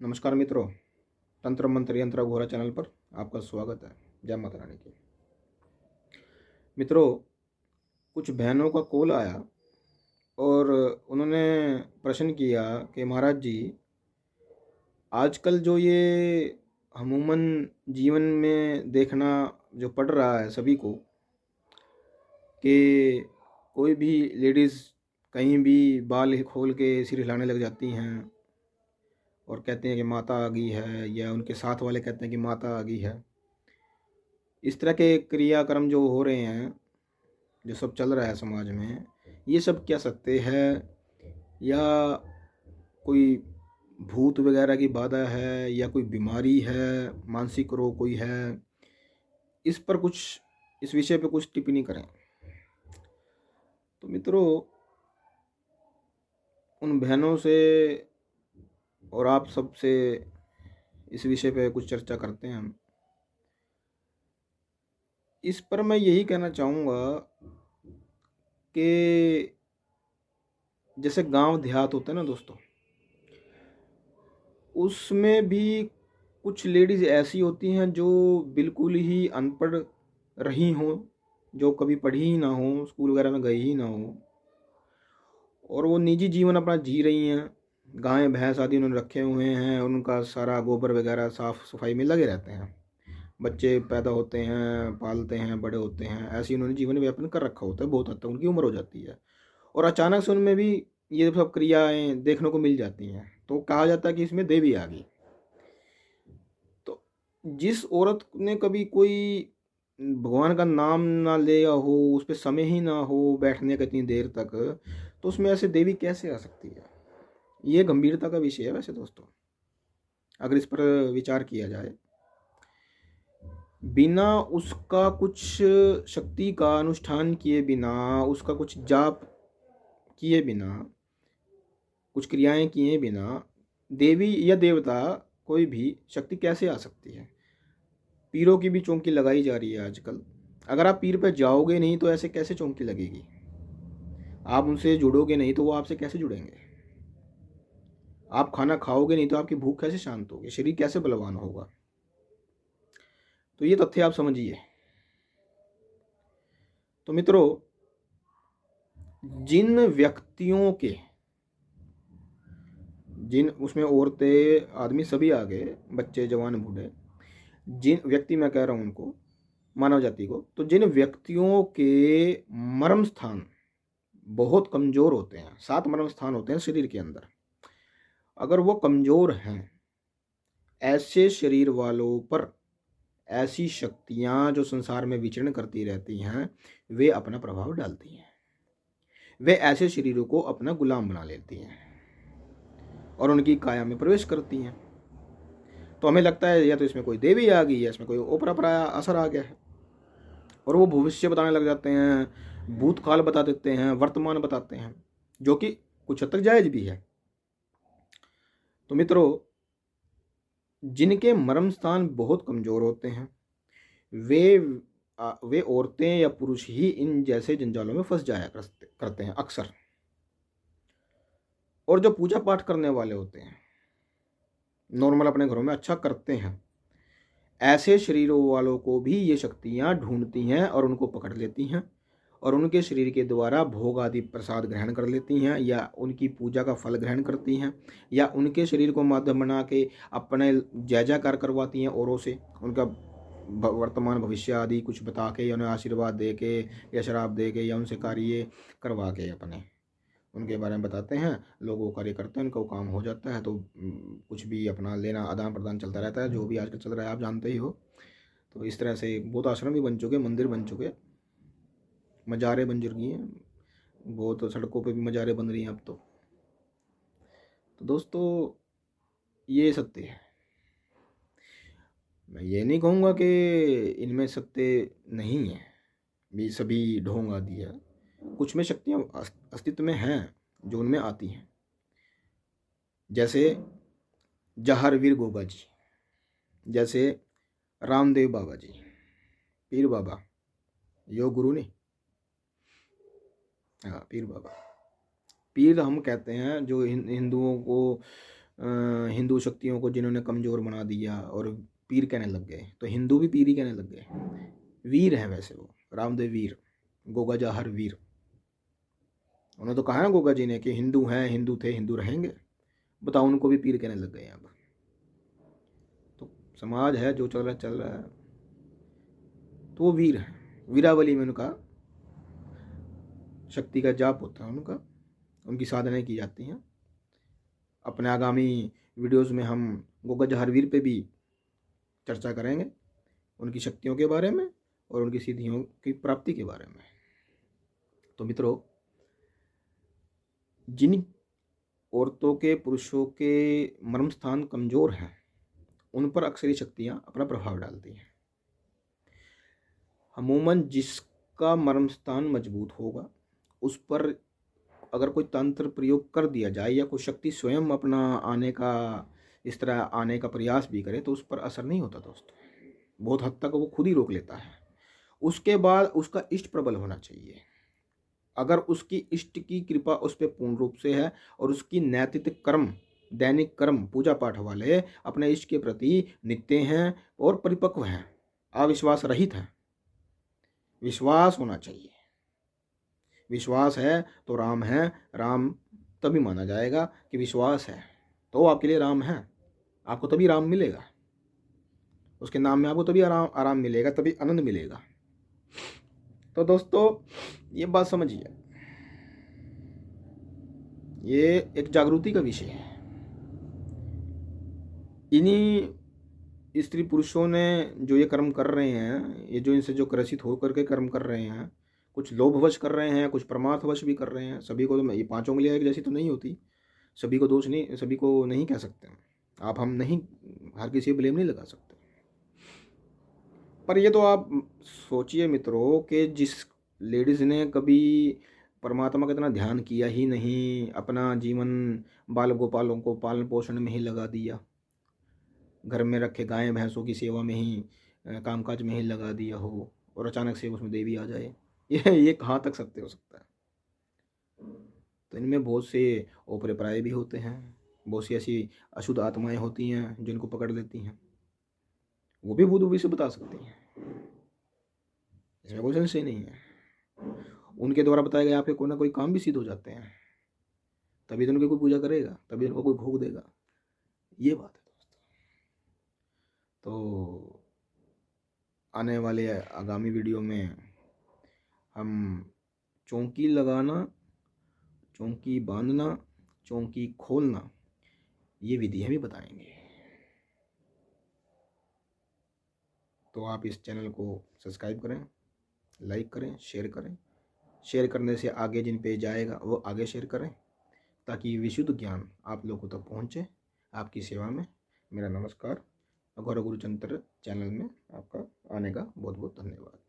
नमस्कार मित्रों, तंत्र मंत्र यंत्र घोरा चैनल पर आपका स्वागत है। जय माता रानी की। मित्रों, कुछ बहनों का कॉल आया और उन्होंने प्रश्न किया कि महाराज जी, आजकल जो ये अमूमन जीवन में देखना जो पड़ रहा है सभी को कि कोई भी लेडीज़ कहीं भी बाल खोल के सिर हिलाने लग जाती हैं और कहते हैं कि माता आ गई है, या उनके साथ वाले कहते हैं कि माता आ गई है। इस तरह के क्रियाक्रम जो हो रहे हैं, जो सब चल रहा है समाज में, ये सब क्या सत्य है या कोई भूत वगैरह की बाधा है या कोई बीमारी है, मानसिक रोग कोई है? इस पर कुछ, इस विषय पे कुछ टिप्पणी करें। तो मित्रों, उन बहनों से और आप सब से इस विषय पे कुछ चर्चा करते हैं हम। इस पर मैं यही कहना चाहूँगा कि जैसे गांव देहात होता है ना दोस्तों, उसमें भी कुछ लेडीज़ ऐसी होती हैं जो बिल्कुल ही अनपढ़ रही हों, जो कभी पढ़ी ही ना हो, स्कूल वगैरह में गई ही ना हो, और वो निजी जीवन अपना जी रही हैं। गाय भैंस आदि उन्होंने रखे हुए हैं, उनका सारा गोबर वगैरह साफ़ सफाई में लगे रहते हैं। बच्चे पैदा होते हैं, पालते हैं, बड़े होते हैं, ऐसे उन्होंने जीवन व्यापन कर रखा होता है। बहुत हद तक उनकी उम्र हो जाती है और अचानक से उनमें भी ये सब क्रियाएं देखने को मिल जाती हैं, तो कहा जाता है कि इसमें देवी आ गई। तो जिस औरत ने कभी कोई भगवान का नाम ना लिया हो, उस पर समय ही ना हो बैठने का इतनी देर तक, तो उसमें ऐसे देवी कैसे आ सकती है? ये गंभीरता का विषय है वैसे दोस्तों, अगर इस पर विचार किया जाए। बिना उसका कुछ शक्ति का अनुष्ठान किए बिना, उसका कुछ जाप किए बिना, कुछ क्रियाएं किए बिना देवी या देवता कोई भी शक्ति कैसे आ सकती है? पीरों की भी चौंकी लगाई जा रही है आजकल। अगर आप पीर पे जाओगे नहीं तो ऐसे कैसे चौंकी लगेगी? आप उनसे जुड़ोगे नहीं तो वो आपसे कैसे जुड़ेंगे? आप खाना खाओगे नहीं तो आपकी भूख कैसे शांत होगी? शरीर कैसे बलवान होगा? तो ये तथ्य आप समझिए। तो मित्रों, जिन व्यक्तियों के, जिन उसमें औरतें आदमी सभी आ गए, बच्चे जवान बूढ़े, जिन व्यक्ति मैं कह रहा हूँ उनको, मानव जाति को, तो जिन व्यक्तियों के मर्म स्थान बहुत कमजोर होते हैं, 7 मर्म स्थान होते हैं शरीर के अंदर, अगर वो कमजोर हैं, ऐसे शरीर वालों पर ऐसी शक्तियां जो संसार में विचरण करती रहती हैं, वे अपना प्रभाव डालती हैं। वे ऐसे शरीरों को अपना गुलाम बना लेती हैं और उनकी काया में प्रवेश करती हैं। तो हमें लगता है या तो इसमें कोई देवी आ गई है, इसमें कोई ओपरा पराया असर आ गया है, और वो भविष्य बताने लग जाते हैं, भूतकाल बता देते हैं, वर्तमान बताते हैं, जो कि कुछ हद तक जायज भी है। तो मित्रों, जिनके मर्म स्थान बहुत कमजोर होते हैं, वे औरतें या पुरुष ही इन जैसे जंजालों में फंस जाया करते हैं अक्सर। और जो पूजा पाठ करने वाले होते हैं, नॉर्मल अपने घरों में अच्छा करते हैं, ऐसे शरीरों वालों को भी ये शक्तियां ढूंढती हैं और उनको पकड़ लेती हैं और उनके शरीर के द्वारा भोग आदि प्रसाद ग्रहण कर लेती हैं, या उनकी पूजा का फल ग्रहण करती हैं, या उनके शरीर को माध्यम बना के अपने जय जयकार करवाती हैं औरों से, उनका वर्तमान भविष्य आदि कुछ बता के, या उन्हें आशीर्वाद दे के या शराब दे के या उनसे कार्य करवा के अपने उनके बारे में बताते हैं। लोग वो कार्य करते हैं, उनका वो काम हो जाता है, तो कुछ भी अपना लेना आदान प्रदान चलता रहता है, जो भी आजकल चल रहा है आप जानते ही हो। तो इस तरह से बहुत आश्रम भी बन चुके, मंदिर बन चुके, मज़ारें बन चुकी हैं, बहुत सड़कों पे भी मज़ारें बन रही हैं अब तो दोस्तों, ये सत्य है। मैं ये नहीं कहूँगा कि इनमें सत्य नहीं है, भी सभी ढोंग आदि है। कुछ में शक्तियाँ अस्तित्व में हैं जो उनमें आती हैं, जैसे जहारवीर गोगा जी, जैसे रामदेव बाबा जी, पीर बाबा, योग गुरु नहीं, हाँ पीर बाबा। पीर हम कहते हैं जो हिंदुओं को हिंदू शक्तियों को जिन्होंने कमज़ोर बना दिया और पीर कहने लग गए, तो हिंदू भी पीर ही कहने लग गए। वीर हैं वैसे वो, रामदेव वीर, गोगा जाहर वीर। उन्होंने तो कहा ना गोगा जी ने कि हिंदू हैं, हिंदू थे, हिंदू रहेंगे। बताओ, उनको भी पीर कहने लग गए अब। तो समाज है, जो चल रहा है। तो वो वीर है, वीरावली में उनका शक्ति का जाप होता है, उनकी साधनाएं की जाती हैं। अपने आगामी वीडियोस में हम गोगा जहरवीर पे भी चर्चा करेंगे, उनकी शक्तियों के बारे में और उनकी सिद्धियों की प्राप्ति के बारे में। तो मित्रों, जिन औरतों के, पुरुषों के मर्म स्थान कमज़ोर हैं, उन पर अक्सरी शक्तियाँ अपना प्रभाव डालती हैं। अमूमन जिसका मर्म स्थान मजबूत होगा, उस पर अगर कोई तंत्र प्रयोग कर दिया जाए या कोई शक्ति स्वयं अपना आने का, इस तरह आने का प्रयास भी करे, तो उस पर असर नहीं होता दोस्तों। बहुत हद तक वो खुद ही रोक लेता है। उसके बाद उसका इष्ट प्रबल होना चाहिए। अगर उसकी इष्ट की कृपा उस पर पूर्ण रूप से है और उसकी नैतिक कर्म, दैनिक कर्म, पूजा पाठ वाले अपने इष्ट के प्रति नित्य हैं और परिपक्व हैं, अविश्वास रहित हैं, विश्वास होना चाहिए। विश्वास है तो राम है, राम तभी माना जाएगा कि विश्वास है तो आपके लिए राम है। आपको तभी राम मिलेगा, उसके नाम में आपको तभी आराम मिलेगा, तभी आनंद मिलेगा। तो दोस्तों, ये बात समझिए, ये एक जागृति का विषय है। इन्हीं स्त्री पुरुषों ने जो ये कर्म कर रहे हैं, ये जो इनसे जो ग्रसित होकर के कर्म कर रहे हैं, कुछ लोभवश कर रहे हैं, कुछ परमार्थवश भी कर रहे हैं। सभी को तो ये पांचों के लिए एक जैसी तो नहीं होती, सभी को दोष नहीं, सभी को नहीं कह सकते आप, हम नहीं, हर किसी को ब्लेम नहीं लगा सकते। पर ये तो आप सोचिए मित्रों कि जिस लेडीज़ ने कभी परमात्मा का इतना ध्यान किया ही नहीं, अपना जीवन बाल गोपालों को पालन पोषण में ही लगा दिया, घर में रखे गाय भैंसों की सेवा में ही, कामकाज में ही लगा दिया हो, और अचानक से उसमें देवी आ जाए, ये कहाँ तक सत्य हो सकता है। तो इनमें बहुत से ओपरे पराये भी होते हैं, बहुत सी ऐसी अशुद्ध आत्माएं होती हैं जिनको पकड़ लेती हैं, वो भी भूत से बता सकती हैं, इसमें कोई संशय नहीं है। उनके द्वारा बताए गए आपके कोई ना कोई काम भी सिद्ध हो जाते हैं, तभी तो उनकी कोई पूजा करेगा, तभी उनको कोई भोग देगा, ये बात है दोस्तों। तो आने वाले आगामी वीडियो में हम चौकी लगाना, चौकी बांधना, चौकी खोलना, ये विधियाँ भी बताएंगे। तो आप इस चैनल को सब्सक्राइब करें, लाइक करें, शेयर करें। शेयर करने से आगे जिन पे जाएगा वो आगे शेयर करें, ताकि विशुद्ध ज्ञान आप लोगों तक पहुँचे। आपकी सेवा में मेरा नमस्कार। गौरव गुरुचंद्र चैनल में आपका आने का बहुत बहुत धन्यवाद।